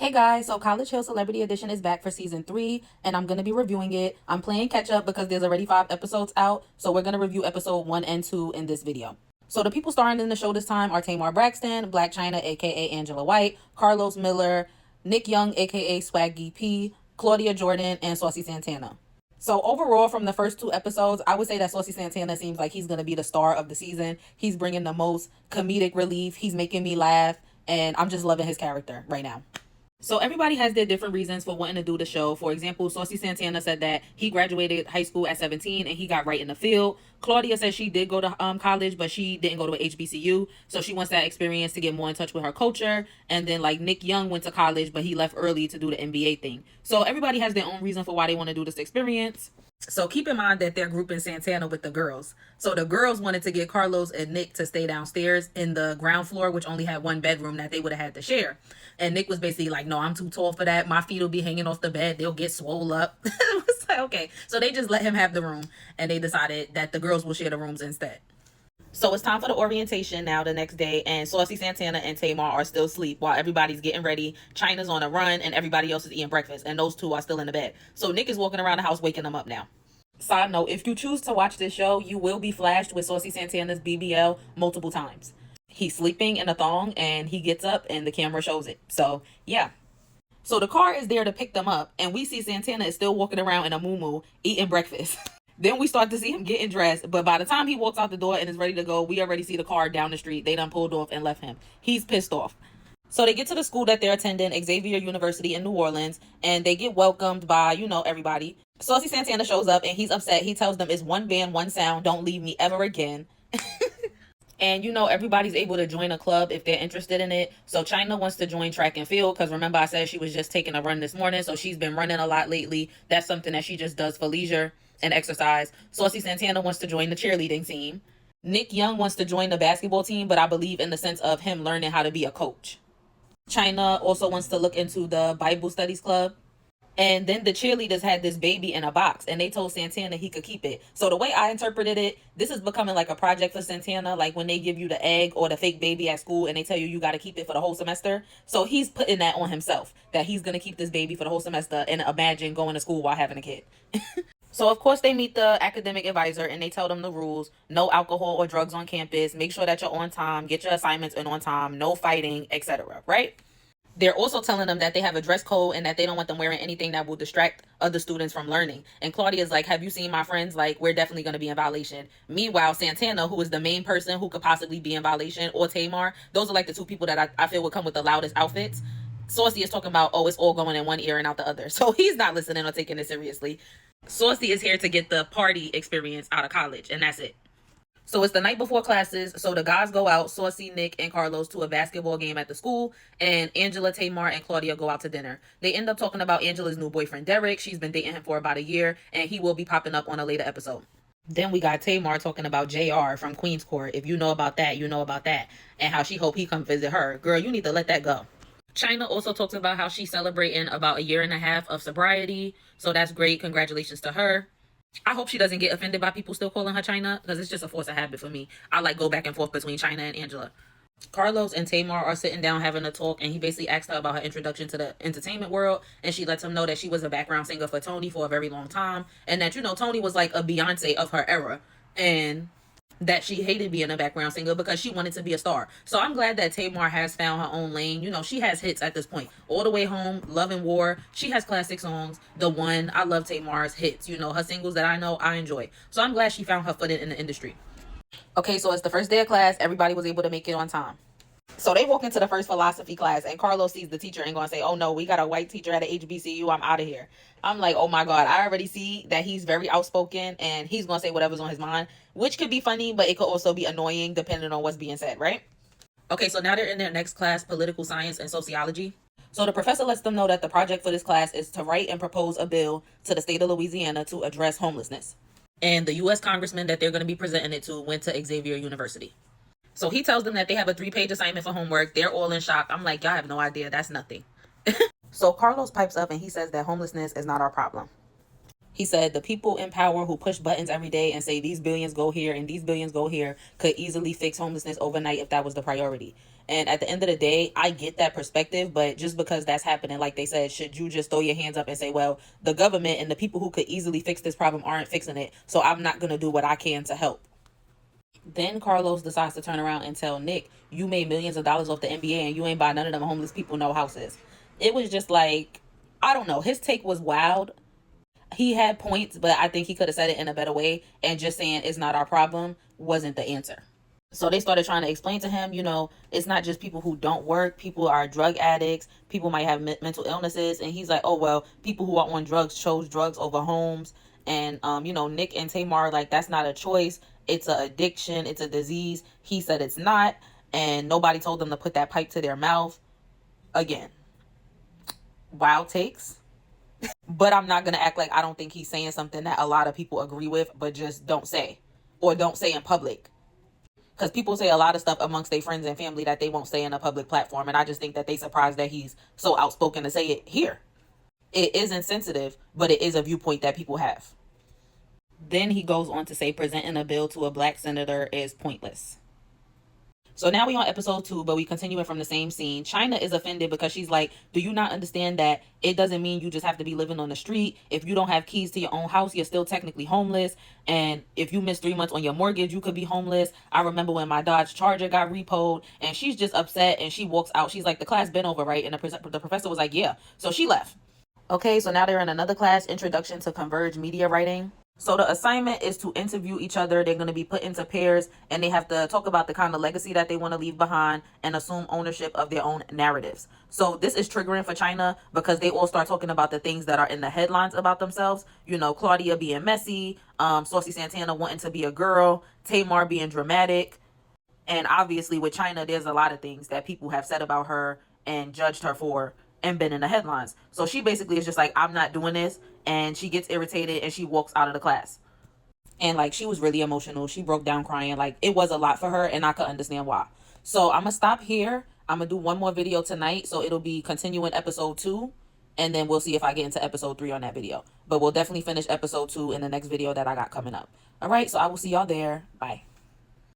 Hey guys, so College Hill Celebrity Edition is back for season 3, and I'm going to be reviewing it. I'm playing catch up because there's already 5 episodes out, so we're going to review episode 1 and 2 in this video. So the people starring in the show this time are Tamar Braxton, Black China aka Angela White, Carlos Miller, Nick Young aka Swaggy P, Claudia Jordan, and Saucy Santana. So overall, from the first 2 episodes, I would say that Saucy Santana seems like he's going to be the star of the season. He's bringing the most comedic relief. He's making me laugh, and I'm just loving his character right now. So everybody has their different reasons for wanting to do the show. For example, Saucy Santana said that he graduated high school at 17 and he got right in the field. Claudia said she did go to college, but she didn't go to a HBCU. So she wants that experience to get more in touch with her culture. And then like Nick Young went to college, but he left early to do the NBA thing. So everybody has their own reason for why they want to do this experience. So keep in mind that they're grouping Santana with the girls. So the girls wanted to get Carlos and Nick to stay downstairs in the ground floor, which only had one bedroom that they would have had to share. And Nick was basically like, no, I'm too tall for that. My feet will be hanging off the bed. They'll get swole up. It was like, okay. So they just let him have the room, and they decided that the girls will share the rooms instead. So it's time for the orientation now the next day, and Saucy Santana and Tamar are still asleep while everybody's getting ready. China's on a run and everybody else is eating breakfast, and those two are still in the bed. So Nick is walking around the house waking them up now. Side note, if you choose to watch this show, you will be flashed with Saucy Santana's BBL multiple times. He's sleeping in a thong and he gets up and the camera shows it. So yeah. So the car is there to pick them up, and we see Santana is still walking around in a muumuu eating breakfast. Then we start to see him getting dressed, but by the time he walks out the door and is ready to go, we already see the car down the street. They done pulled off and left him. He's pissed off. So they get to the school that they're attending, Xavier University in New Orleans, and they get welcomed by, everybody. Saucy Santana shows up and he's upset. He tells them it's one band, one sound. Don't leave me ever again. And everybody's able to join a club if they're interested in it. So China wants to join track and field because remember I said she was just taking a run this morning. So she's been running a lot lately. That's something that she just does for leisure and exercise. Saucy Santana wants to join the cheerleading team. Nick Young wants to join the basketball team, but I believe in the sense of him learning how to be a coach. China also wants to look into the Bible studies club. And then the cheerleaders had this baby in a box and they told Santana he could keep it. So the way I interpreted it, this is becoming like a project for Santana, like when they give you the egg or the fake baby at school and they tell you got to keep it for the whole semester. So he's putting that on himself, that he's going to keep this baby for the whole semester and imagine going to school while having a kid. So of course they meet the academic advisor and they tell them the rules. No alcohol or drugs on campus. Make sure that you're on time. Get your assignments in on time. No fighting, etc. Right? They're also telling them that they have a dress code and that they don't want them wearing anything that will distract other students from learning. And Claudia's like, have you seen my friends? Like, we're definitely going to be in violation. Meanwhile, Santana, who is the main person who could possibly be in violation, or Tamar, those are like the two people that I feel would come with the loudest outfits. Saucy is talking about, oh, it's all going in one ear and out the other. So he's not listening or taking it seriously. Saucy is here to get the party experience out of college, and that's it. So it's the night before classes, so the guys go out, Saucy, Nick, and Carlos, to a basketball game at the school, and Angela, Tamar, and Claudia go out to dinner. They end up talking about Angela's new boyfriend, Derek. She's been dating him for about a year, and he will be popping up on a later episode. Then we got Tamar talking about JR from Queen's Court. If you know about that, you know about that, and how she hope he come visit her. Girl, you need to let that go. China also talks about how she's celebrating about a year and a half of sobriety, so that's great. Congratulations to her. I hope she doesn't get offended by people still calling her China, because it's just a force of habit for me. I like go back and forth between China and Angela. Carlos and Tamar are sitting down having a talk, and he basically asked her about her introduction to the entertainment world, and she lets him know that she was a background singer for Tony for a very long time, and that, Tony was like a Beyonce of her era, and that she hated being a background singer because she wanted to be a star. So I'm glad that Tamar has found her own lane. She has hits at this point. All the Way Home, Love and War. She has classic songs. The One. I love Tamar's hits. Her singles that I know, I enjoy. So I'm glad she found her footing in the industry. Okay, so it's the first day of class. Everybody was able to make it on time. So they walk into the first philosophy class and Carlos sees the teacher and going to say, oh no, we got a white teacher at a HBCU. I'm out of here. I'm like, oh my God, I already see that he's very outspoken and he's going to say whatever's on his mind, which could be funny, but it could also be annoying depending on what's being said, right? Okay, so now they're in their next class, political science and sociology. So the professor lets them know that the project for this class is to write and propose a bill to the state of Louisiana to address homelessness. And the U.S. congressman that they're going to be presenting it to went to Xavier University. So he tells them that they have a 3-page assignment for homework. They're all in shock. I'm like, y'all have no idea. That's nothing. So Carlos pipes up and he says that homelessness is not our problem. He said the people in power who push buttons every day and say these billions go here and these billions go here could easily fix homelessness overnight if that was the priority. And at the end of the day, I get that perspective, but just because that's happening, like they said, should you just throw your hands up and say, well, the government and the people who could easily fix this problem aren't fixing it, so I'm not going to do what I can to help. Then Carlos decides to turn around and tell Nick, you made millions of dollars off the NBA and you ain't buy none of them homeless people no houses. It was just like, I don't know. His take was wild. He had points, but I think he could have said it in a better way. And just saying it's not our problem wasn't the answer. So they started trying to explain to him, it's not just people who don't work. People are drug addicts. People might have mental illnesses. And he's like, oh, well, people who are on drugs chose drugs over homes. And, Nick and Tamar, like, that's not a choice. It's an addiction. It's a disease. He said it's not. And nobody told them to put that pipe to their mouth. Again, wild takes. But I'm not going to act like I don't think he's saying something that a lot of people agree with, but just don't say. Or don't say in public. Because people say a lot of stuff amongst their friends and family that they won't say in a public platform. And I just think that they surprised that he's so outspoken to say it here. It is insensitive, but it is a viewpoint that people have. Then he goes on to say presenting a bill to a black senator is pointless. So now we on episode 2, but we continuing from the same scene. China is offended because she's like, do you not understand that it doesn't mean you just have to be living on the street? If you don't have keys to your own house, you're still technically homeless. And if you miss 3 months on your mortgage, you could be homeless. I remember when my Dodge Charger got repoed, and she's just upset and she walks out. She's like, the class been over, right? And the professor was like, yeah. So she left. Okay, so now they're in another class, Introduction to Converge Media Writing. So the assignment is to interview each other. They're going to be put into pairs and they have to talk about the kind of legacy that they want to leave behind and assume ownership of their own narratives. So this is triggering for China because they all start talking about the things that are in the headlines about themselves. Claudia being messy, Saucy Santana wanting to be a girl, Tamar being dramatic. And obviously with China, there's a lot of things that people have said about her and judged her for and been in the headlines. So she basically is just like, I'm not doing this. And she gets irritated and she walks out of the class. And like, she was really emotional. She broke down crying. Like, it was a lot for her and I could understand why. So I'm going to stop here. I'm going to do one more video tonight. So it'll be continuing episode 2. And then we'll see if I get into episode 3 on that video. But we'll definitely finish episode 2 in the next video that I got coming up. All right. So I will see y'all there. Bye.